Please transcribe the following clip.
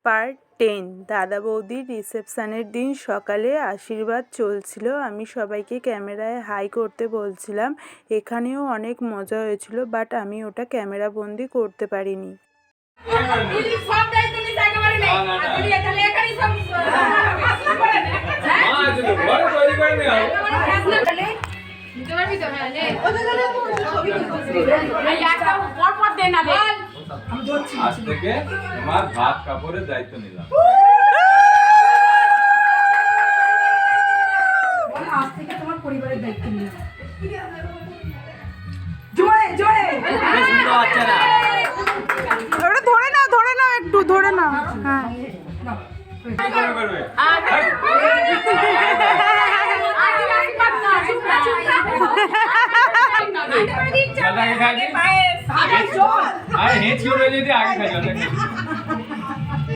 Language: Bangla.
পার্ট 10। দাদা বৌদির রিসেপশনের দিন সকালে আশীর্বাদ চলছিল। আমি সবাইকে ক্যামেরায় হাই করতে বলছিলাম। এখানেও অনেক মজা হয়েছিল, বাট আমি ওটা ক্যামেরা বন্দি করতে পারিনি। আজ থেকে তোমার ভাত কাপড়ের দায়িত্ব নিলাম। আজ থেকে তোমার পরিবারের দায়িত্ব নিলাম। জোরে জোরে ওটা ধরে নাও একটু ধরে নাও। হ্যাঁ আগে খাই